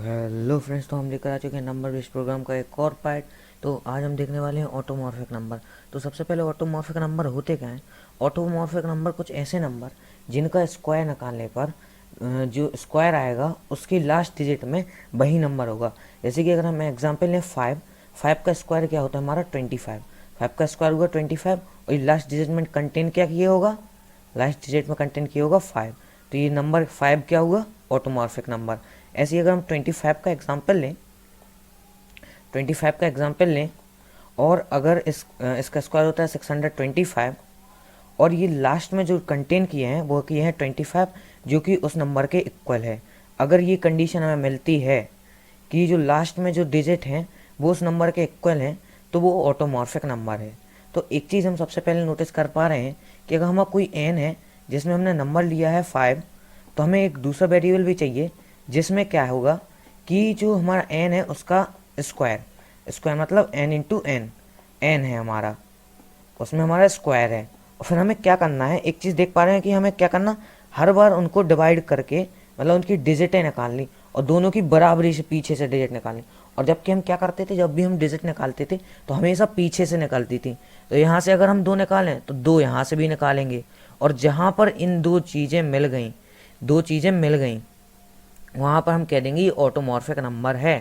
Hello friends, तो हम लेकर आ चुके हैं नंबर बेस्ड प्रोग्राम का एक और पार्ट। तो आज हम देखने वाले हैं ऑटोमॉर्फिक नंबर। तो सबसे पहले ऑटोमॉर्फिक नंबर होते क्या हैं। ऑटोमॉर्फिक नंबर कुछ ऐसे नंबर जिनका स्क्वायर निकालने पर जो स्क्वायर आएगा उसकी लास्ट डिजिट में वही नंबर होगा। जैसे कि अगर हम एग्जांपल लें फाइव, फाइव का स्क्वायर क्या होता है हमारा 25। फाइव का स्क्वायर होगा 25 और लास्ट डिजिट में कंटेन क्या किए होगा, लास्ट डिजिट में कंटेन किया होगा 5। तो ये नंबर 5 क्या हुआ, ऑटोमॉर्फिक नंबर। ऐसे ही अगर हम 25 का एग्जाम्पल लें, 25 का एग्जाम्पल लें और अगर इसका स्क्वायर होता है 625 और ये लास्ट में जो कंटेन किए हैं वो किए हैं 25 जो कि उस नंबर के इक्वल है। अगर ये कंडीशन हमें मिलती है कि जो लास्ट में जो डिजिट हैं वो उस नंबर के इक्वल हैं तो वो ऑटोमॉर्फिक नंबर है। तो एक चीज़ हम सबसे पहले नोटिस कर पा रहे हैं कि अगर हमारा कोई एन है जिसमें हमने नंबर लिया है 5, तो हमें एक दूसरा वेरिएबल भी चाहिए जिसमें क्या होगा कि जो हमारा एन है उसका स्क्वायर, स्क्वायर मतलब एन इंटू एन, एन है हमारा, उसमें हमारा स्क्वायर है। और फिर हमें क्या करना है, एक चीज़ देख पा रहे हैं कि हमें क्या करना, हर बार उनको डिवाइड करके मतलब उनकी डिजिटें निकालनी और दोनों की बराबरी से पीछे से डिजिट निकालनी। और जबकि हम क्या करते थे, जब भी हम डिजिट निकालते थे तो हमेशा पीछे से निकलती थी। तो यहाँ से अगर हम दो निकालें तो दो यहाँ से भी निकालेंगे और जहाँ पर इन दो चीज़ें मिल गई, दो चीज़ें मिल गई, वहाँ पर हम कह देंगे ये ऑटोमॉर्फिक नंबर है।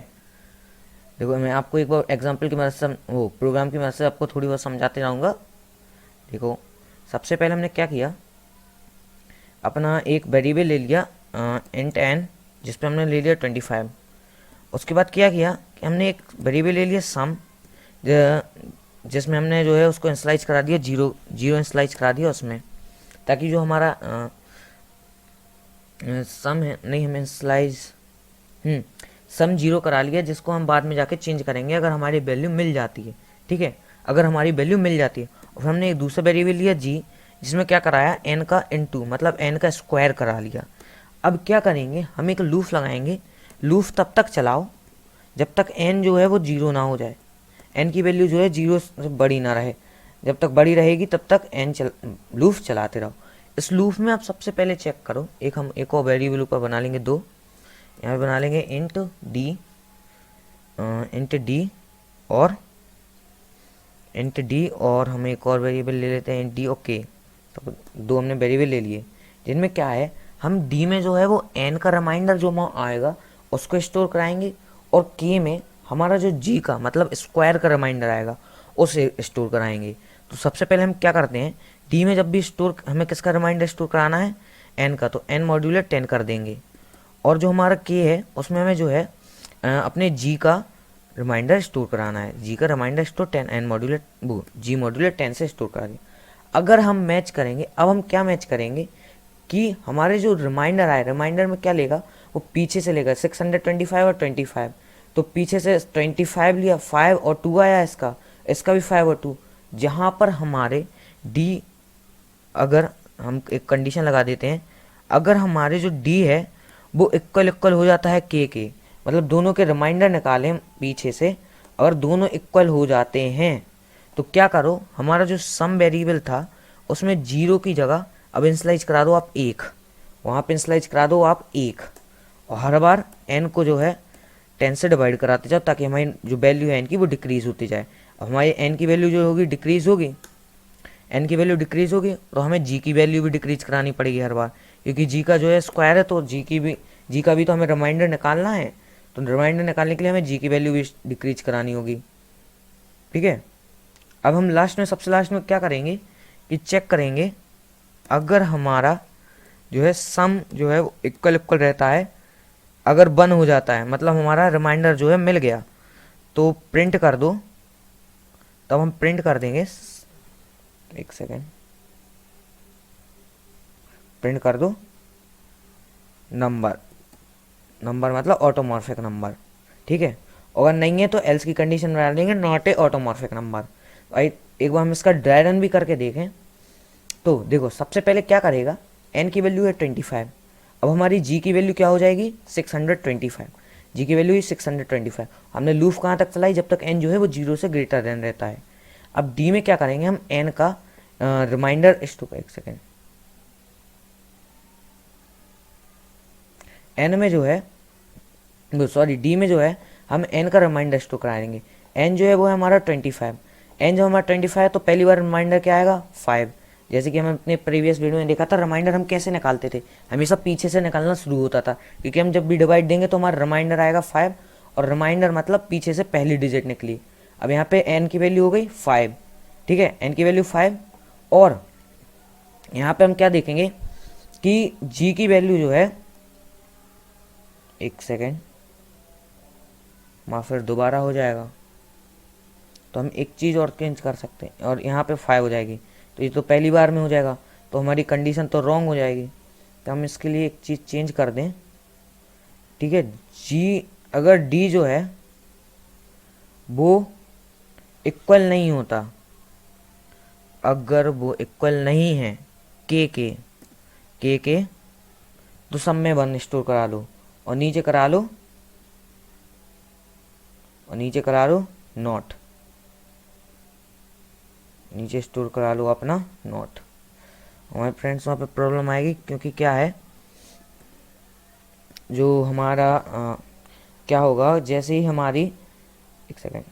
देखो मैं आपको एक बार एग्जांपल की मदद से वो प्रोग्राम की मदद से आपको थोड़ी बहुत समझाते जाऊँगा। देखो सबसे पहले हमने क्या किया, अपना एक वेरिएबल ले लिया इंट एन जिस पे हमने ले लिया 25। उसके बाद क्या किया कि हमने एक वेरिएबल ले लिया सम, जिसमें हमने जो है उसको इंस्लाइज करा दिया जीरो, जीरो इंस्लाइज करा दिया उसमें, ताकि जो हमारा सम है, नहीं हमें इंस्लाइज सम जीरो करा लिया जिसको हम बाद में जाके चेंज करेंगे अगर हमारी वैल्यू मिल जाती है। ठीक है, अगर हमारी वैल्यू मिल जाती है। और हमने एक दूसरा वेरिएबल लिया जी जिसमें क्या कराया एन का इनटू मतलब एन का स्क्वायर करा लिया। अब क्या करेंगे, हम एक लूप लगाएंगे। लूप तब तक चलाओ जब तक एन जो है वो जीरो ना हो जाए, एन की वैल्यू जो है जीरो से बड़ी ना रहे। जब तक बड़ी रहेगी तब तक लूप चलाते रहो। इस लूप में आप सबसे पहले चेक करो, एक हम एक और वेरिएबल ऊपर बना लेंगे दो, यहाँ बना लेंगे इंट डी, इंट डी और इंट डी और हम एक और वेरिएबल ले लेते हैं इंट डी। ओके, तो दो हमने वेरिएबल ले लिए जिनमें क्या है, हम डी में जो है वो एन का रिमाइंडर जो वहाँ आएगा उसको स्टोर कराएंगे और के में हमारा जो जी का मतलब स्क्वायर का रिमाइंडर आएगा उसे स्टोर कराएंगे। तो सबसे पहले हम क्या करते हैं, डी में जब भी स्टोर हमें किसका रिमाइंडर स्टोर कराना है, एन का, तो एन मॉड्यूलर 10 कर देंगे। और जो हमारा के है उसमें हमें जो है अपने जी का रिमाइंडर स्टोर कराना है। जी का रिमाइंडर स्टोर 10 एन मॉड्यूलर वो जी मॉड्यूलर 10 से स्टोर करा दिया। अगर हम मैच करेंगे, अब हम क्या मैच करेंगे कि हमारे जो रिमाइंडर आए, रिमाइंडर में क्या लेगा, वो पीछे से लेगा 625 और 25। तो पीछे से 25 लिया, 5 और 2 आया इसका, इसका भी 5 और 2। जहाँ पर हमारे डी, अगर हम एक कंडीशन लगा देते हैं, अगर हमारे जो डी है वो इक्वल इक्वल हो जाता है के, मतलब दोनों के रिमाइंडर निकालें पीछे से, अगर दोनों इक्वल हो जाते हैं तो क्या करो, हमारा जो सम वेरिएबल था उसमें जीरो की जगह अब इंस्लाइज करा दो आप एक, वहाँ पे इंस्लाइज करा दो आप एक, और हर बार एन को जो है 10 से डिवाइड कराते जाओ ताकि हमारी जो वैल्यू है एन की वो डिक्रीज होती जाए। अब हमारी एन की वैल्यू जो होगी डिक्रीज होगी, एन की वैल्यू डिक्रीज होगी तो हमें जी की वैल्यू भी डिक्रीज करानी पड़ेगी हर बार, क्योंकि जी का जो है स्क्वायर है तो जी का भी तो हमें रिमाइंडर निकालना है। तो रिमाइंडर निकालने के लिए हमें जी की वैल्यू भी डिक्रीज करानी होगी। ठीक है, अब हम लास्ट में, सबसे लास्ट में क्या करेंगे कि चेक करेंगे अगर हमारा जो है सम जो है इक्वल इक्वल रहता है, अगर वन हो जाता है मतलब हमारा रिमाइंडर जो है मिल गया, तो प्रिंट कर दो। तब हम प्रिंट कर देंगे, एक सेकेंड, प्रिंट कर दो नंबर, नंबर मतलब ऑटोमॉर्फिक नंबर। ठीक है, अगर नहीं है तो एल्स की कंडीशन में डाल देंगे नॉट ए ऑटोमॉर्फिक नंबर। एक बार हम इसका ड्राई रन भी करके देखें तो देखो सबसे पहले क्या करेगा, एन की वैल्यू है 25, अब हमारी जी की वैल्यू क्या हो जाएगी 625, जी की वैल्यू 625। हमने लूप कहाँ तक चलाई, जब तक एन जो है वो जीरो से ग्रेटर देन रहता है। अब डी में क्या करेंगे, हम एन का रिमाइंडर स्टोर, एक सेकेंड, एन में जो है सॉरी डी में जो है हम एन का रिमाइंडर स्टोर कराएंगे। एन जो है वो है हमारा 25। एन जो हमारा 25 है तो पहली बार रिमाइंडर क्या आएगा 5। जैसे कि हम अपने प्रीवियस वीडियो में देखा था रिमाइंडर हम कैसे निकालते थे, हमेशा पीछे से निकालना शुरू होता था, क्योंकि हम जब भी डिवाइड देंगे तो हमारा रिमाइंडर आएगा 5, और रिमाइंडर मतलब पीछे से पहली डिजिट निकली। अब यहाँ पे एन की वैल्यू हो गई 5, ठीक है, एन की वैल्यू 5। और यहाँ पे हम क्या देखेंगे कि जी की वैल्यू जो है, एक सेकेंड, फिर दोबारा हो जाएगा तो हम एक चीज़ और चेंज कर सकते हैं, और यहाँ पे 5 हो जाएगी, तो ये तो पहली बार में हो जाएगा, तो हमारी कंडीशन तो रॉन्ग हो जाएगी। तो हम इसके लिए एक चीज़ चेंज कर दें, ठीक है। जी अगर डी जो है वो इक्वल नहीं होता, अगर वो इक्वल नहीं है के तो सब में 1 स्टोर करा लो, और नीचे करा लो, नॉट, नीचे स्टोर करा लो अपना नॉट। हमारे फ्रेंड्स वहाँ पे प्रॉब्लम आएगी, क्योंकि क्या है जो हमारा क्या होगा, जैसे ही हमारी, एक सेकेंड,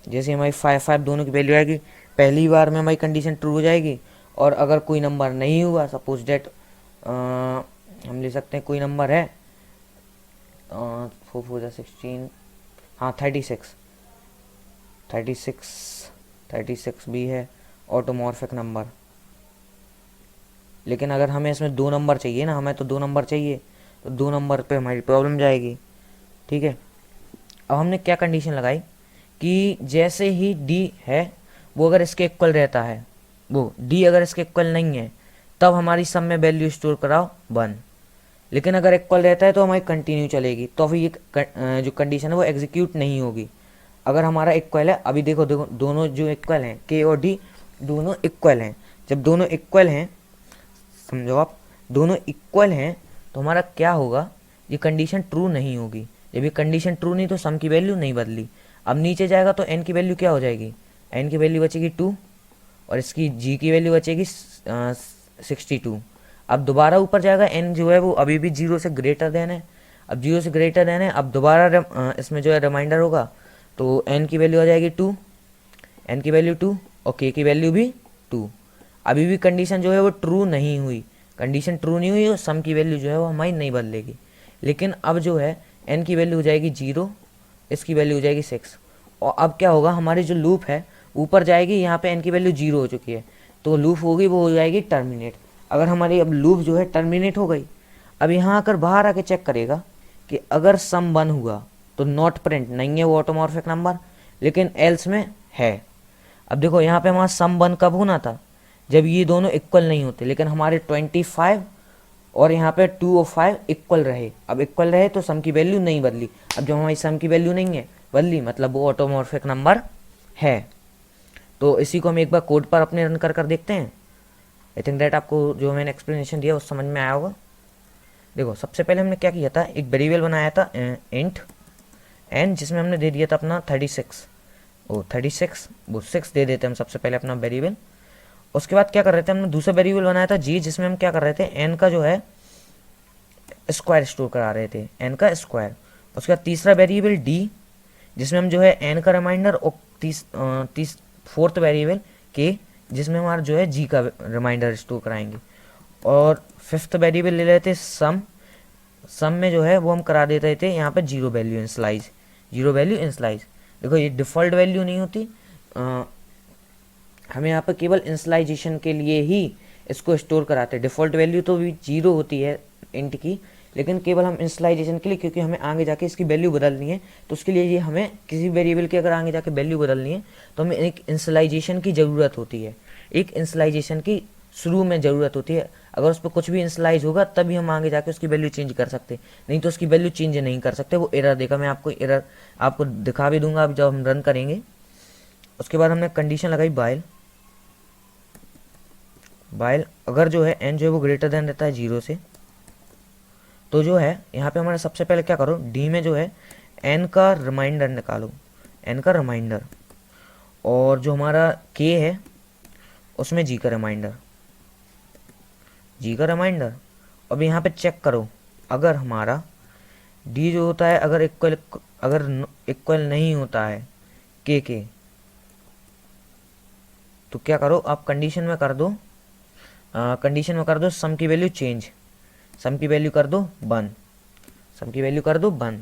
जैसे हमारी 5 दोनों की वैल्यू आएगी, पहली बार में हमारी कंडीशन ट्रू हो जाएगी। और अगर कोई नंबर नहीं हुआ, सपोज डेट हम ले सकते हैं कोई नंबर है 4 4 16, हाँ 36 भी है ऑटोमॉर्फिक नंबर। लेकिन अगर हमें इसमें 2 नंबर चाहिए ना, हमें तो 2 नंबर चाहिए, तो 2 नंबर पे हमारी प्रॉब्लम जाएगी, ठीक है। अब हमने क्या कंडीशन लगाई कि जैसे ही डी है वो अगर इसके इक्वल रहता है, वो डी अगर इसके इक्वल नहीं है, तब हमारी सब में वैल्यू स्टोर कराओ 1। लेकिन अगर इक्वल रहता है तो हमारी कंटिन्यू चलेगी, तो फिर ये जो कंडीशन है वो एग्जीक्यूट नहीं होगी। अगर हमारा इक्वल है, अभी देखो दोनों जो इक्वल हैं, के और डी दोनों इक्वल हैं। जब दोनों इक्वल हैं, समझो आप, दोनों इक्वल हैं, तो हमारा क्या होगा, ये कंडीशन ट्रू नहीं होगी। जब ये कंडीशन ट्रू नहीं तो सम की वैल्यू नहीं बदली। अब नीचे जाएगा तो एन की वैल्यू क्या हो जाएगी, एन की वैल्यू बचेगी 2, और इसकी जी की वैल्यू बचेगी 62। अब दोबारा ऊपर जाएगा, एन जो है वो अभी भी 0 से ग्रेटर देन है, अब 0 से ग्रेटर देन है, अब दोबारा इसमें जो है रिमाइंडर होगा, तो एन की वैल्यू आ जाएगी 2, एन की वैल्यू 2, और के की वैल्यू भी 2। अभी भी कंडीशन जो है वो ट्रू नहीं हुई, कंडीशन ट्रू नहीं हुई, और सम की वैल्यू जो है वो हमारी नहीं बदलेगी। लेकिन अब जो है एन की वैल्यू हो जाएगी 0, इसकी वैल्यू हो जाएगी 6, और अब क्या होगा, हमारी जो लूप है ऊपर जाएगी, यहाँ पे एन की वैल्यू 0 हो चुकी है, तो लूप होगी वो हो जाएगी टर्मिनेट। अगर हमारी अब लूप जो है टर्मिनेट हो गई, अब यहाँ आकर बाहर आके चेक करेगा कि अगर सम 1 हुआ तो नॉट प्रिंट नहीं है वो ऑटोमॉर्फिक नंबर, लेकिन एल्स में है। अब देखो यहाँ पे हमारा सम 1 कब होना था, जब ये दोनों इक्वल नहीं होते, लेकिन हमारे 25 और यहाँ पे 2 और 5 इक्वल रहे। अब इक्वल रहे तो सम की वैल्यू नहीं बदली। अब जब हमारी सम की वैल्यू नहीं है बदली, मतलब वो ऑटोमॉर्फिक नंबर है। तो इसी को हम एक बार कोड पर अपने रन कर देखते हैं। आई थिंक दैट आपको जो मैंने एक्सप्लेनेशन दिया उस समझ में आया होगा। देखो सबसे पहले हमने क्या किया था, एक वेरिएबल बनाया था इंट एन, जिसमें हमने दे दिया था अपना 36, वो 36 वो 6 दे देते हम सबसे पहले अपना वेरिएबल। उसके बाद क्या कर रहे थे, हमने दूसरा वेरिएबल बनाया था जी, जिसमें हम क्या कर रहे थे, एन का जो है स्क्वायर स्टोर करा रहे थे, एन का स्क्वायर। उसके बाद तीसरा वेरिएबल डी, जिसमें हम जो है एन का रिमाइंडर, और फोर्थ वेरिएबल के, जिसमें हमारा जो है जी का रिमाइंडर स्टोर कराएंगे। और फिफ्थ वेरिएबल ले लेते सम, सम में जो है वो हम करा देते थे यहाँ पे 0 वैल्यू इनिशियलाइज, 0 वैल्यू इनिशियलाइज। देखो ये डिफ़ॉल्ट वैल्यू नहीं होती, हमें यहाँ पर केवल इनिशियलाइजेशन के लिए ही इसको स्टोर कराते हैं। डिफ़ॉल्ट वैल्यू तो भी 0 होती है इंट की, लेकिन केवल हम इनिशियलाइजेशन के लिए, क्योंकि हमें आगे जाके इसकी वैल्यू बदलनी है, तो उसके लिए ये हमें किसी वेरिएबल की अगर आगे जाके वैल्यू बदलनी है तो हमें एक इनिशियलाइजेशन की ज़रूरत होती है, एक इनिशियलाइजेशन की शुरू में ज़रूरत होती है। अगर उस पर कुछ भी इनिशियलाइज होगा तभी हम आगे जाके उसकी वैल्यू चेंज कर सकते, नहीं तो उसकी वैल्यू चेंज नहीं कर सकते, वो एरर देगा। मैं आपको एरर आपको दिखा भी दूंगा अब जब हम रन करेंगे। उसके बाद हमने कंडीशन लगाई बाइल अगर जो है एन जो है वो ग्रेटर देन रहता है 0 से, तो जो है यहाँ पे हमारे सबसे पहले क्या करो, डी में जो है एन का रिमाइंडर निकालो, एन का रिमाइंडर, और जो हमारा के है उसमें जी का रिमाइंडर, जी का रिमाइंडर। अब यहाँ पे चेक करो, अगर हमारा डी जो होता है अगर इक्वल नहीं होता है के, तो क्या करो आप कंडीशन में कर दो, सम की वैल्यू चेंज, सम की वैल्यू कर दो 1, सम की वैल्यू कर दो 1।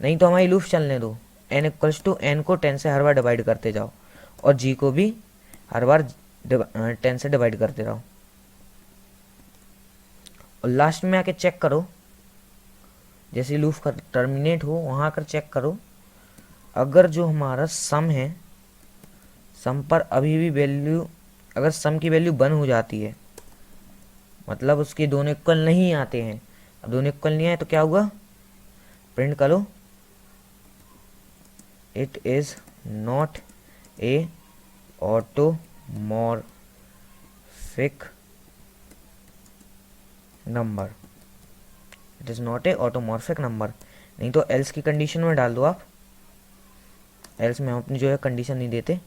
नहीं तो हमारी लूप चलने दो, n इक्वल्स टू n को 10 से हर बार डिवाइड करते जाओ और g को भी हर बार 10 से डिवाइड करते रहो, और लास्ट में आके चेक करो, जैसे लूप का टर्मिनेट हो वहाँ आकर चेक करो, अगर जो हमारा सम है, सम पर अभी भी वैल्यू, अगर सम की वैल्यू 1 हो जाती है, मतलब उसके दोनों इक्वल नहीं आते हैं। अब दोनों इक्वल नहीं आए तो क्या हुआ, प्रिंट करो, it is not a automorphic number, it is not a automorphic number. नहीं तो एल्स की कंडीशन में डाल दो आप, एल्स में हम अपनी जो है कंडीशन नहीं देते,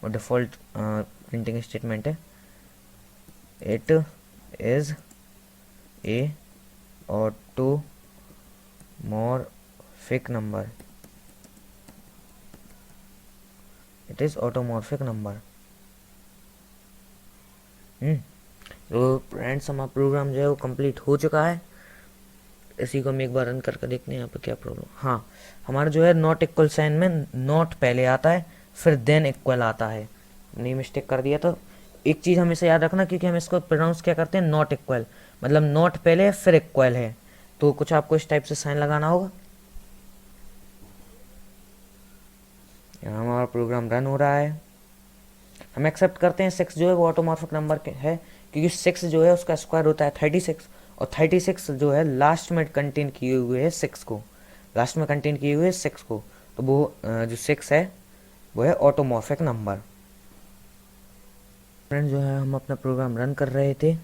वो डिफ़ॉल्ट प्रिंटिंग स्टेटमेंट है, it is a automorphic number, it is automorphic number. तो फ्रेंड्स हमारा प्रोग्राम जो है वो कंप्लीट हो चुका है। इसी को हम एक बार रन करके देखते हैं यहाँ पे क्या प्रॉब्लम। हाँ, हमारा जो है नॉट इक्वल साइन में नॉट पहले आता है, फिर देन इक्वल आता है, नहीं मिस्टेक कर दिया। तो एक चीज़ हमेशा याद रखना, क्योंकि हम इसको प्रोनाउंस क्या करते हैं, नॉट इक्वल, मतलब नॉट पहले है फिर इक्वल है, तो कुछ आपको इस टाइप से साइन लगाना होगा। यहाँ हमारा प्रोग्राम रन हो रहा है, हम एक्सेप्ट करते हैं 6 जो है वो ऑटोमॉर्फिक नंबर है, क्योंकि 6 जो है उसका स्क्वायर होता है 36, और 36 जो है लास्ट में कंटेन किए हुए है 6 को, लास्ट में कंटेन किए हुए 6 को, तो वो जो 6 है वो है ऑटोमॉर्फिक नंबर। फ्रेंड जो है हम अपना प्रोग्राम रन कर रहे थे,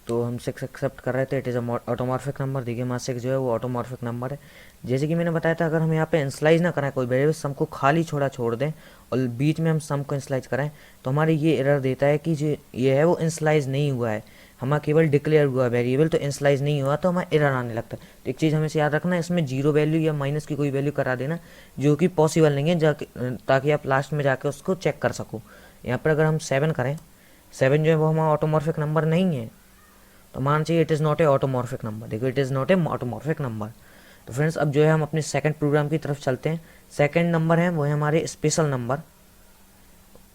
तो हम 6 एक्सेप्ट कर रहे थे, इट इज़ ऑटोमॉर्फिक नंबर। देखिए हमारा 6 जो है वो ऑटोमॉर्फिक नंबर है। जैसे कि मैंने बताया था, अगर हम यहाँ पे इंस्लाइज ना कराएं कोई वेरिएबल, सम को खाली छोड़ दें और बीच में हम सम को इंस्लाइज कराएं, तो हमारे ये एरर देता है कि जो ये है वो इंस्लाइज नहीं हुआ है, हमारा केवल डिक्लेयर हुआ वेरिएबल, तो इंस्लाइज नहीं हुआ, तो हमारा एरर आने लगता है। तो एक चीज़ हमें से याद रखना है, इसमें 0 वैल्यू या माइनस की कोई वैल्यू करा देना, जो कि पॉसिबल नहीं है, ताकि आप लास्ट में जाके उसको चेक कर सको। यहाँ पर अगर हम 7 करें, 7 जो है वो हमारा ऑटोमॉर्फिक नंबर नहीं है, तो मान चाहिए it is not a automorphic number. देखो it is not a automorphic number. तो फ्रेंड्स अब जो है हम अपने सेकंड प्रोग्राम की तरफ चलते हैं। सेकंड नंबर है वो है हमारे स्पेशल नंबर।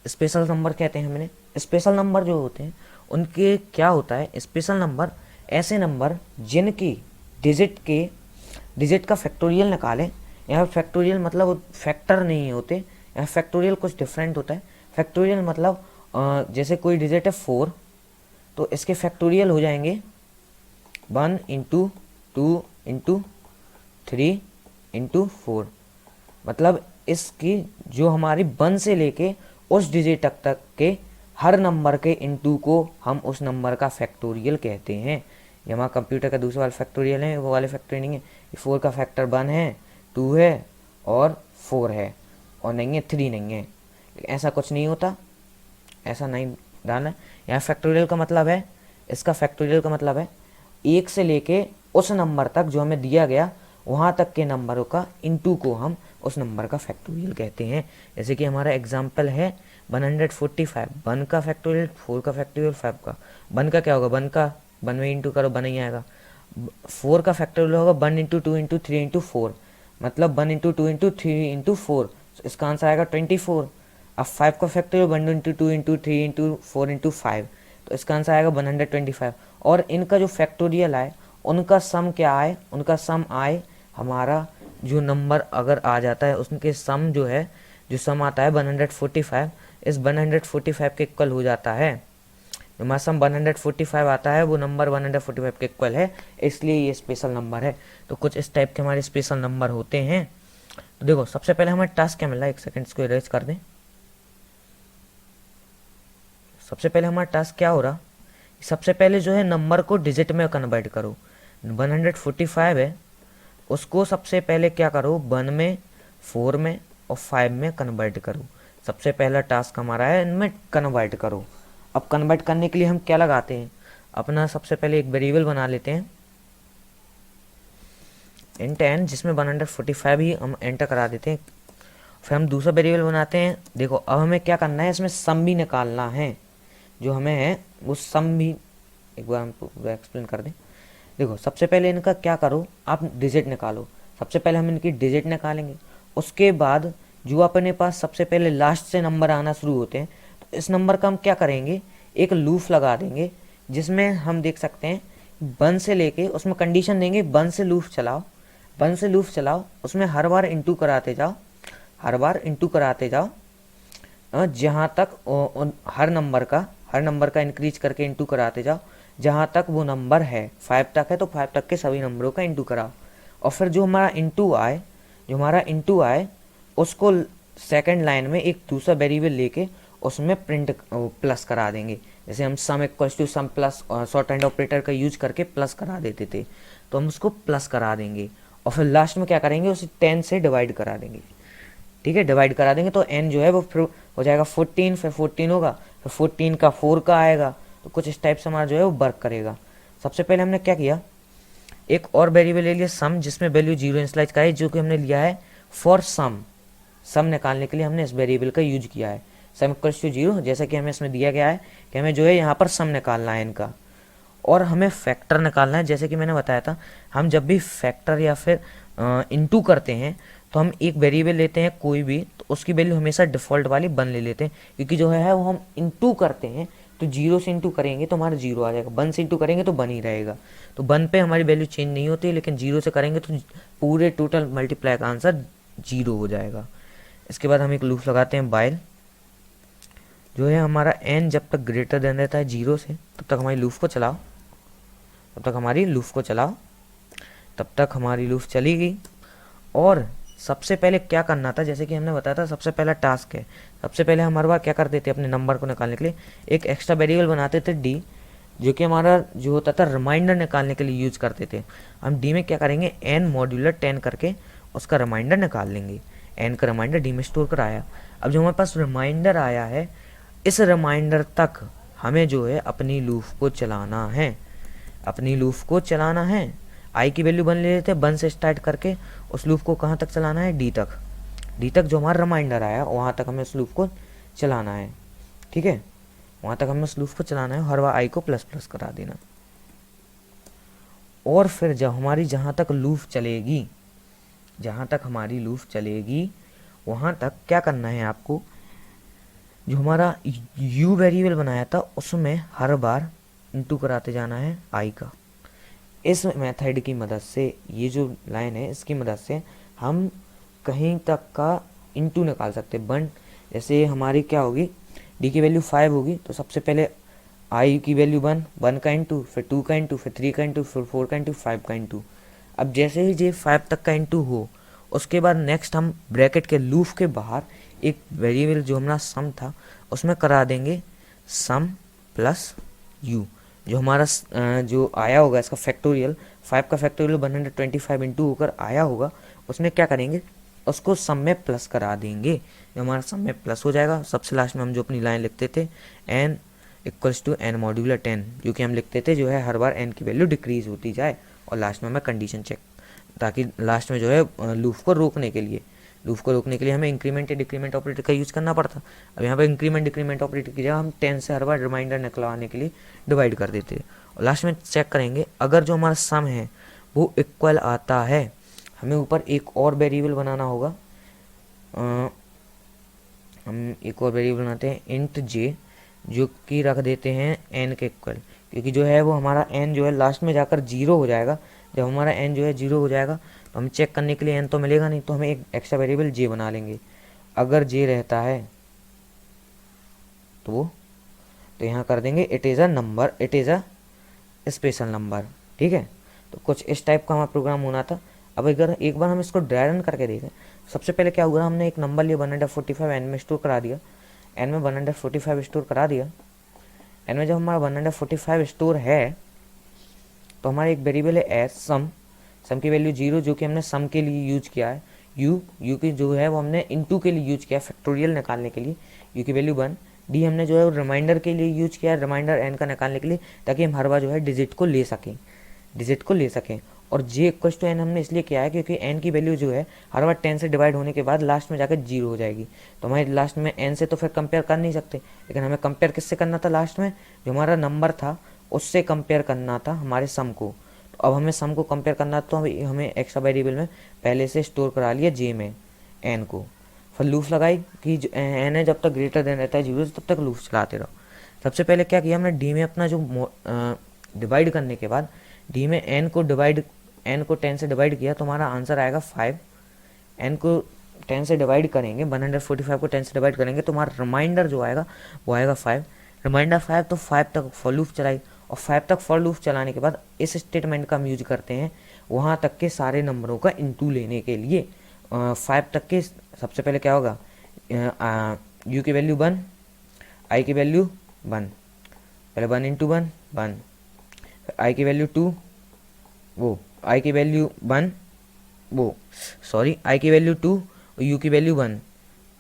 स्पेशल नंबर कहते हैं हमने, स्पेशल नंबर जो होते हैं उनके क्या होता है, स्पेशल नंबर ऐसे नंबर जिनकी डिजिट का फैक्टोरियल निकालें। यहाँ फैक्टोरियल मतलब फैक्टर नहीं होते, यहाँ फैक्टोरियल कुछ डिफरेंट होता है। फैक्टोरियल मतलब जैसे कोई डिजिट है 4, तो इसके फैक्टोरियल हो जाएंगे 1 इंटू 2 इंटू 3 इंटू 4, मतलब इसकी जो हमारी 1 से लेके उस डिजिट तक के हर नंबर के इंटू को हम उस नंबर का फैक्टोरियल कहते हैं। ये हमारा कंप्यूटर का दूसरा वाला फैक्टोरियल है, वो वाले फैक्टोरियल नहीं है। 4 का फैक्टर 1 है, 2 है और 4 है, और नहीं है 3 नहीं है, ऐसा कुछ नहीं होता, ऐसा नहीं डालना है। यहाँ फैक्टोरियल का मतलब है, इसका फैक्टोरियल का मतलब है 1 से लेके उस नंबर तक जो हमें दिया गया वहाँ तक के नंबरों का इंटू को हम उस नंबर का फैक्टोरियल कहते हैं। जैसे कि हमारा एग्जाम्पल है 145, 1 का फैक्टोरियल, 4 का फैक्टोरियल, 5 का। 1 का क्या होगा, 1 का 1 में इंटू करो 1 ही आएगा। 4 का फैक्टोरियल होगा 1 इंटू 2 इंटू 3 इंटू 4, मतलब 1 इंटू 2 इंटू 3 इंटू 4, इसका आंसर आएगा 24। अब 5 का factorial 1 into 2 into 3 into 4 into 5, तो इसका आंसर आएगा 125। और इनका जो फैक्टोरियल आए उनका सम क्या आए, उनका सम आए हमारा जो नंबर अगर आ जाता है उसके सम जो है, जो सम आता है 145, इस 145 के इक्वल हो जाता है। जो हमारा सम 145 आता है वो नंबर 145 के इक्वल है, इसलिए ये स्पेशल नंबर है। तो कुछ इस टाइप के हमारे स्पेशल नंबर होते हैं। तो देखो सबसे पहले हमें टास्क क्या मिला, एक सेकेंड इसको इरेज कर दें। सबसे पहले हमारा टास्क क्या हो रहा, सबसे पहले जो है नंबर को डिजिट में कन्वर्ट करो। 145 है, उसको सबसे पहले क्या करो, 1 में, 4 में और 5 में कन्वर्ट करो। सबसे पहला टास्क हमारा है इनमें कन्वर्ट करो। अब कन्वर्ट करने के लिए हम क्या लगाते हैं, अपना सबसे पहले एक वेरिएबल बना लेते हैं इंट n, जिसमें 145 ही हम एंटर करा देते हैं। फिर हम दूसरा वेरिएबल बनाते हैं। देखो अब हमें क्या करना है, इसमें सम भी निकालना है, जो हमें है वो सम भी एक बार हम पूरा एक्सप्लेन कर दें। देखो सबसे पहले इनका क्या करो, आप डिजिट निकालो। सबसे पहले हम इनकी डिजिट निकालेंगे, उसके बाद जो अपने पास सबसे पहले लास्ट से नंबर आना शुरू होते हैं, तो इस नंबर का हम क्या करेंगे, एक लूप लगा देंगे, जिसमें हम देख सकते हैं 1 से लेके उसमें कंडीशन देंगे 1 से लूप चलाओ, 1 से लूप चलाओ, उसमें हर बार इंटू कराते जाओ, हर बार इंटू कराते जाओ, जहाँ तक हर नंबर का इंक्रीज करके इंटू कराते जाओ, जहाँ तक वो नंबर है 5 तक है तो 5 तक के सभी नंबरों का इंटू कराओ। और फिर जो हमारा इंटू आए उसको सेकंड लाइन में एक दूसरा वेरिएबल लेके उसमें प्रिंट प्लस करा देंगे। जैसे हम sum equals to sum plus shorthand operator का यूज करके प्लस करा देते थे, तो हम उसको प्लस करा देंगे। और फिर लास्ट में क्या करेंगे, उसे 10 से डिवाइड करा देंगे। ठीक है, डिवाइड करा देंगे तो n जो है वो फिर हो जाएगा 14, फिर 14 होगा, फिर 14 का 4 का आएगा, तो कुछ इस टाइप से हमारा जो है वो वर्क करेगा। सबसे पहले हमने क्या किया, एक और वेरिएबल ले लिया सम, जिसमें वैल्यू 0 इनिशियलाइज कराई, जो कि हमने लिया है फॉर सम निकालने के लिए हमने इस वेरिएबल का यूज किया है, सम इक्वल्स टू 0, जैसा कि हमें इसमें दिया गया है कि हमें जो है यहाँ पर सम निकालना है इनका, और हमें फैक्टर निकालना है। जैसे कि मैंने बताया था, हम जब भी फैक्टर या फिर इनटू करते हैं तो हम एक वेरिएबल लेते हैं कोई भी, तो उसकी वैल्यू हमेशा डिफ़ॉल्ट वाली 1 ले लेते हैं, क्योंकि जो है वो हम इनटू करते हैं तो 0 से इंटू करेंगे तो हमारा 0 आ जाएगा, 1 से इंटू करेंगे तो 1 ही रहेगा। तो 1 पे हमारी वैल्यू चेंज नहीं होती है, लेकिन 0 से करेंगे तो पूरे टोटल मल्टीप्लाई का आंसर 0 हो जाएगा। इसके बाद हम एक लूप लगाते हैं वाइल, जो है हमारा n जब तक ग्रेटर देन रहता है 0 से, तब तक हमारी लूप को चलाओ, तब तक हमारी लूप चलेगी। और सबसे पहले क्या करना था, जैसे कि हमने बताया था सबसे पहला टास्क है, सबसे पहले हम हर बार क्या करते थे, अपने नंबर को निकालने के लिए एक एक्स्ट्रा वेरिएबल बनाते थे d, जो कि हमारा जो होता था रिमाइंडर निकालने के लिए यूज करते थे। हम d में क्या करेंगे, n मॉड्यूलर 10 करके उसका रिमाइंडर निकाल लेंगे। n का रिमाइंडर d में स्टोर कर आया। अब जो हमारे पास रिमाइंडर आया है, इस रिमाइंडर तक हमें जो है अपनी लूप को चलाना है, आई की वैल्यू 1 ले लेते हैं, 1 से स्टार्ट करके उस लूप को कहाँ तक चलाना है, डी तक जो हमारा रिमाइंडर आया वहाँ तक हमें उस लूप को चलाना है। ठीक है, वहाँ तक हमें उस लूप को चलाना है, हर बार आई को प्लस प्लस करा देना। और फिर जब हमारी जहाँ तक हमारी लूप चलेगी वहाँ तक क्या करना है आपको, जो हमारा u वेरिएबल बनाया था उसमें हर बार इंटू कराते जाना है आई का। इस मेथड की मदद से, ये जो लाइन है इसकी मदद से हम कहीं तक का इंटू निकाल सकते हैं। 1 जैसे हमारी क्या होगी, डी की वैल्यू 5 होगी, तो सबसे पहले आई की वैल्यू 1 का इंटू, फिर 2 का इंटू, फिर 3 का इंटू, फिर 4 का इंटू, 5 का इंटू। अब जैसे ही ये 5 तक का इंटू हो, उसके बाद नेक्स्ट हम ब्रैकेट के लूप के बाहर एक वेरिएबल जो हमारा सम था उसमें करा देंगे सम प्लस यू, जो हमारा जो आया होगा इसका फैक्टोरियल, 5 का फैक्टोरियल 125 इंटू होकर आया होगा, उसमें क्या करेंगे, उसको सम में प्लस करा देंगे, जो हमारा सम में प्लस हो जाएगा। सबसे लास्ट में हम जो अपनी लाइन लिखते थे n equals to n modular 10, जो कि हम लिखते थे जो है हर बार n की वैल्यू डिक्रीज होती जाए, और लास्ट में हमें कंडीशन चेक, ताकि लास्ट में जो है लूप को रोकने के लिए हमें इंक्रीमेंट या डिक्रीमेंट ऑपरेटर का यूज करना पड़ता। अब यहाँ पर इंक्रीमेंट डिक्रीमेंट ऑपरेटर की जगह हम 10 से हर बार रिमाइंडर निकलवाने के लिए डिवाइड कर देते हैं। और लास्ट में चेक करेंगे, अगर जो हमारा सम है वो इक्वल आता है, हमें ऊपर एक और वेरिएबल बनाना होगा। हम एक और वेरिएबल बनाते हैं इंट j, जो कि रख देते हैं n के इक्वल, क्योंकि जो है वो हमारा n जो है लास्ट में जाकर 0 हो जाएगा। जब हमारा n जो है 0 हो जाएगा तो हम चेक करने के लिए n तो मिलेगा नहीं, तो हमें एक एक्स्ट्रा वेरिएबल j बना लेंगे। अगर j रहता है तो यहाँ कर देंगे it is a special number. ठीक है, तो कुछ इस टाइप का हमारा प्रोग्राम होना था। अब अगर एक बार हम इसको ड्राई रन करके देखें, सबसे पहले क्या हुआ, हमने एक नंबर लिया 145 n में स्टोर करा दिया, n में 145 स्टोर करा दिया। n में जब हमारा 145 स्टोर है तो हमारा एक वेरिएबल है एस सम की वैल्यू 0, जो कि हमने सम के लिए यूज किया है। यू की जो है वो हमने इंटू के लिए यूज किया है, फैक्टोरियल निकालने के लिए। यू की वैल्यू 1, डी हमने जो है रिमाइंडर के लिए यूज किया है, रिमाइंडर एन का निकालने के लिए, ताकि हम हर बार जो है डिजिट को ले सकें। और जे इक्वल्स टू एन हमने इसलिए किया है क्योंकि एन की वैल्यू जो है हर बार 10 से डिवाइड होने के बाद लास्ट में जाकर 0 हो जाएगी। तो हमारे लास्ट में एन से तो फिर कंपेयर कर नहीं सकते, लेकिन हमें कंपेयर किससे करना था, लास्ट में जो हमारा नंबर था उससे कंपेयर करना था हमारे सम को। तो अब हमें सम को कंपेयर करना, तो हमें एक्स्ट्रा वेरिएबल में पहले से स्टोर करा लिया जे में एन को। फिर लूप लगाई कि एन है जब तक ग्रेटर देन रहता है 0 तब तक लूप चलाते रहो। सबसे पहले क्या किया हमने, डी में अपना जो डिवाइड करने के बाद डी में एन को 10 से डिवाइड किया तो हमारा आंसर आएगा 5। एन को 10 से डिवाइड करेंगे, 145 को 10 से डिवाइड करेंगे तो हमारा रिमाइंडर जो आएगा वो आएगा 5। रिमाइंडर 5, तो 5 तक फॉर लूप चलाई, और 5 तक फॉर लूप चलाने के बाद इस स्टेटमेंट का हम यूज करते हैं वहाँ तक के सारे नंबरों का इनटू लेने के लिए। 5 तक के सबसे पहले क्या होगा, यू की वैल्यू 1, आई की वैल्यू 1, पहले 1 इंटू 1 1, आई की वैल्यू 2, वो आई की वैल्यू 1, आई की वैल्यू 2 और यू की वैल्यू 1,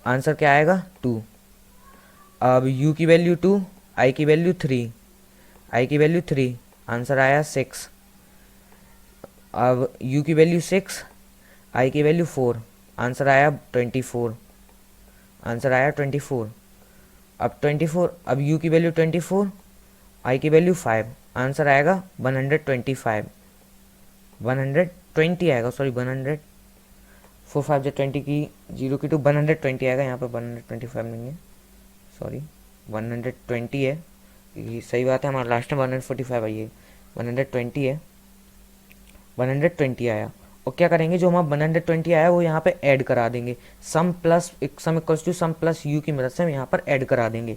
आंसर क्या आएगा 2। अब यू की वैल्यू 2, आई की वैल्यू 3, आंसर आया 6। अब यू की वैल्यू 6, आई की वैल्यू 4, आंसर आया 24, अब यू की वैल्यू 24, आई की वैल्यू 5, आंसर आएगा 125, 120 आएगा, सॉरी 100, 4 5 20 की 0 की 2 120 आएगा, यहाँ पर 125 नहीं है, सॉरी 120 है, ये सही बात है, हमारा लास्ट में 145 आई है, 120 है, 120 आया। और क्या करेंगे, जो हमारा 120 आया वो यहाँ पे ऐड करा देंगे, sum equals to sum plus u की मदद से हम यहाँ पर ऐड करा देंगे।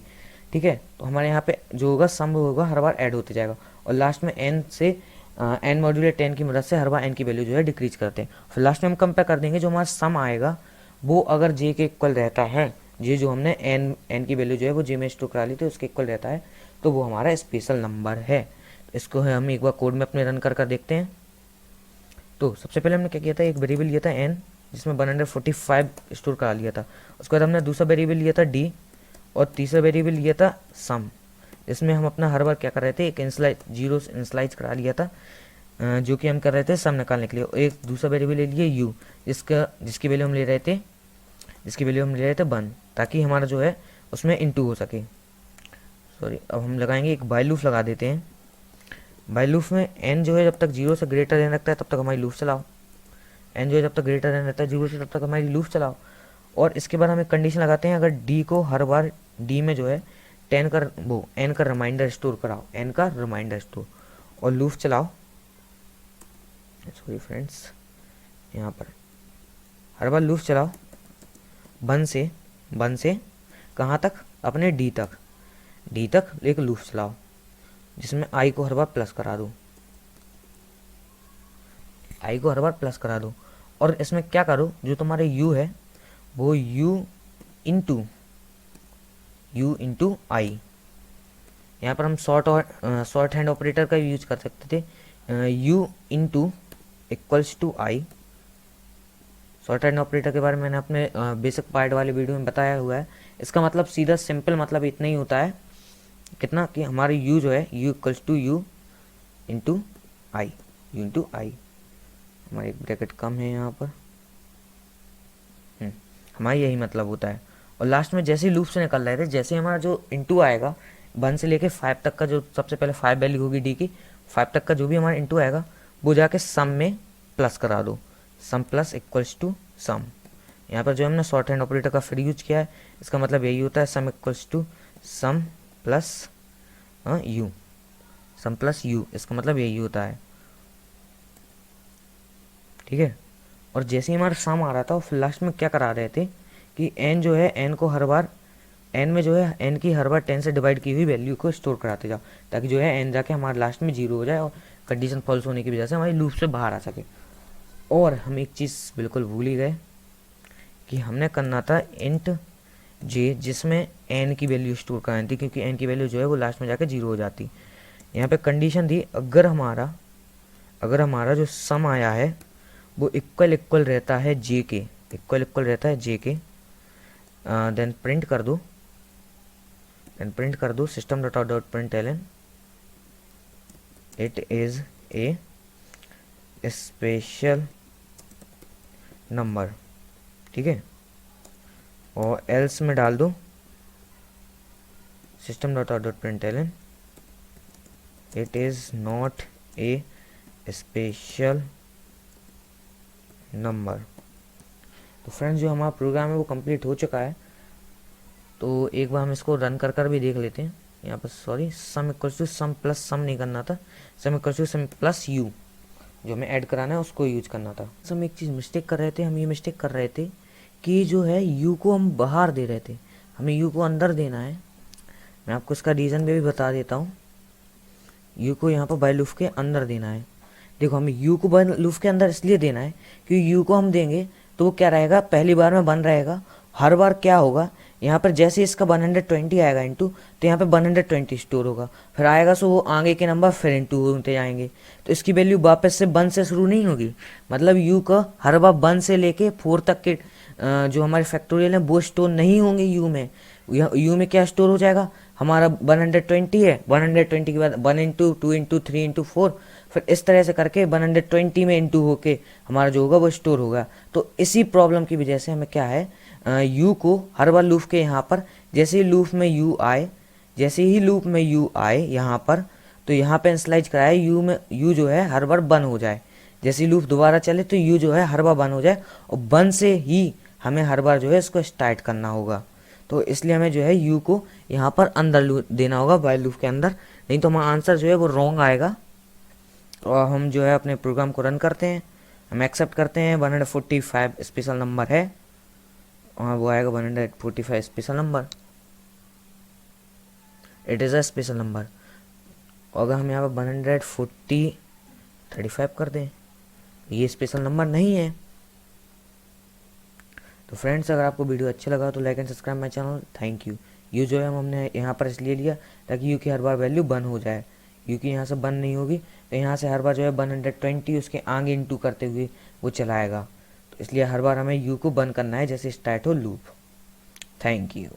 ठीक है, तो हमारे यहाँ पे जो होगा सम होगा हर बार ऐड होते जाएगा, और लास्ट में एन से एन मॉड्यूलर 10 की मदद से हर बार एन की वैल्यू जो है डिक्रीज करते हैं। फिर लास्ट में हम कंपेयर कर देंगे, जो हमारा सम आएगा वो अगर जे के इक्वल रहता है, जे जो हमने एन की वैल्यू जो है वो जे में स्टोर करा ली थी उसके इक्वल रहता है, तो वो हमारा स्पेशल नंबर है। तो इसको हम एक बार कोड में अपने रन कर देखते हैं। तो सबसे पहले हमने क्या किया था, एक वेरिएबल लिया था एन जिसमें 145 स्टोर करा लिया था। उसके बाद हमने दूसरा वेरिएबल लिया था डी, और तीसरा वेरिएबल लिया था सम, इसमें हम अपना हर बार क्या कर रहे थे, एक जीरो इनिशियलाइज करा लिया था, जो कि हम कर रहे थे सम निकालने के लिए। एक दूसरा वेरिएबल ले लिया यू, जिसकी वैल्यू हम ले रहे थे 1, ताकि हमारा जो है उसमें इनटू हो सके। सॉरी, अब हम लगाएंगे एक बाय लूप लगा देते हैं। बाय लूप में एन जो है जब तक 0 से ग्रेटर देन रखता है तब तक हमारी लूप चलाओ, एन जो है जब तक ग्रेटर देन रहता है 0 से तब तक हमारी लूप चलाओ। और इसके बाद हम एक कंडीशन लगाते हैं, अगर डी को हर बार डी में जो है एन का रिमाइंडर स्टोर कराओ, एन का रिमाइंडर स्टोर, और लूप चलाओ। सॉरी फ्रेंड्स, यहाँ पर हर बार लूप चलाओ 1 से कहाँ तक, अपने डी तक एक लूप चलाओ जिसमें आई को हर बार प्लस करा दो, और इसमें क्या करो, जो तुम्हारे यू है वो यू इंटू आई, यहाँ पर हम शॉर्ट हैंड ऑपरेटर का यूज कर सकते थे, u into equals to i. Shorthand operator के बारे में मैंने अपने बेसिक पार्ट वाले वीडियो में बताया हुआ है। इसका मतलब सीधा सिंपल मतलब इतना ही होता है, कितना कि हमारे यू जो है U equals to U into I, हमारी ब्रैकेट कम है यहाँ पर, हमारा यही मतलब होता है। और लास्ट में जैसे ही लूप से निकल रहे थे, जैसे हमारा जो इंटू आएगा 1 से लेके 5 तक का, जो सबसे पहले 5 वैल्यू होगी डी की, 5 तक का जो भी हमारा इंटू आएगा वो जाके सम में प्लस करा दो, सम प्लस इक्वल्स टू सम। यहाँ पर जो हमने शॉर्ट हैंड ऑपरेटर का फिर यूज किया है, इसका मतलब यही होता है, sum equals to sum plus u, इसका मतलब यही होता है। ठीक है, और जैसे ही हमारा सम आ रहा था, फिर लास्ट में क्या करा रहे थे कि एन जो है एन को हर बार एन में जो है एन की हर बार 10 से डिवाइड की हुई वैल्यू को स्टोर कराते जाओ, ताकि जो है एन जाके हमारे लास्ट में 0 हो जाए और कंडीशन फॉल्स होने की वजह से हमारी लूप से बाहर आ सके। और हम एक चीज़ बिल्कुल भूल ही गए कि हमने करना था इंट जे, जिसमें एन की वैल्यू स्टोर करानी थी, क्योंकि एन की वैल्यू जो है वो लास्ट में जाके 0 हो जाती। यहाँ पे कंडीशन थी, अगर हमारा जो सम आया है वो इक्वल रहता है जे के, देन प्रिंट कर दो एंड प्रिंट कर दो system dot out dot print l n it is a special number, ठीक है। और एल्स में डाल दो system dot out dot print l n it is not a special number. तो फ्रेंड्स जो हमारा प्रोग्राम है वो कंप्लीट हो चुका है। तो एक बार हम इसको रन कर भी देख लेते हैं। यहाँ पर sorry sum equals to sum plus sum नहीं करना था, sum equals to sum plus U, जो हमें ऐड कराना है उसको यूज करना था। हम एक चीज़ मिस्टेक कर रहे थे, हम ये मिस्टेक कर रहे थे कि जो है यू को हम बाहर दे रहे थे, हमें यू को अंदर देना है। मैं आपको इसका रीज़न भी बता देता हूँ। यू को यहाँ पर बाय लूप के अंदर देना है। देखो हमें यू को बाय लूप के अंदर इसलिए देना है क्योंकि यू को हम देंगे तो वो क्या रहेगा, पहली बार में 1 रहेगा। हर बार क्या होगा, यहाँ पर जैसे इसका 120 आएगा इंटू, तो यहाँ पे 120 स्टोर होगा, फिर आएगा सो वो आगे के नंबर फिर इंटू होते जाएंगे। तो इसकी वैल्यू वापस से 1 से शुरू नहीं होगी, मतलब यू का हर बार 1 से लेके 4 तक के जो हमारे फैक्टोरियल हैं वो स्टोर नहीं होंगे यू में। यू में क्या स्टोर हो जाएगा, हमारा 120 है, 120 के बाद 1 इंटू 2 इंटू 3 इंटू 4, फिर इस तरह से करके 120 में इंटू होके हमारा जो होगा वो स्टोर होगा। तो इसी प्रॉब्लम की वजह से हमें क्या है, यू को हर बार लूप के यहाँ पर जैसे ही लूप में यू आए, जैसे ही लूप में यू आए यहाँ पर, तो यहाँ पे इनिशियलाइज कराया यू में, यू जो है हर बार 1 हो जाए। जैसे ही लूप दोबारा चले तो यू जो है हर बार 1 हो जाए, और 1 से ही हमें हर बार जो है इसको स्टार्ट करना होगा। तो इसलिए हमें जो है यू को यहाँ पर अंदर देना होगा वाइल लूप के अंदर, नहीं तो हमारा आंसर जो है वो रॉन्ग आएगा। और हम जो है अपने प्रोग्राम को रन करते हैं, हम एक्सेप्ट करते हैं 145 स्पेशल नंबर है, और वो आएगा 145 special number, it is a special number. अगर हम यहाँ पर 135 कर दें, ये स्पेशल नंबर नहीं है। तो फ्रेंड्स अगर आपको वीडियो अच्छा लगा तो like and subscribe my channel, thank you. You जो है हमने यहाँ पर इसलिए लिया ताकि यू की हर बार वैल्यू 1 हो जाए, यू की यहाँ से 1 नहीं होगी तो यहाँ से हर बार जो है 120 उसके आगे इंटू करते हुए वो चलाएगा। तो इसलिए हर बार हमें यू को 1 करना है जैसे स्टार्ट हो लूप। Thank you.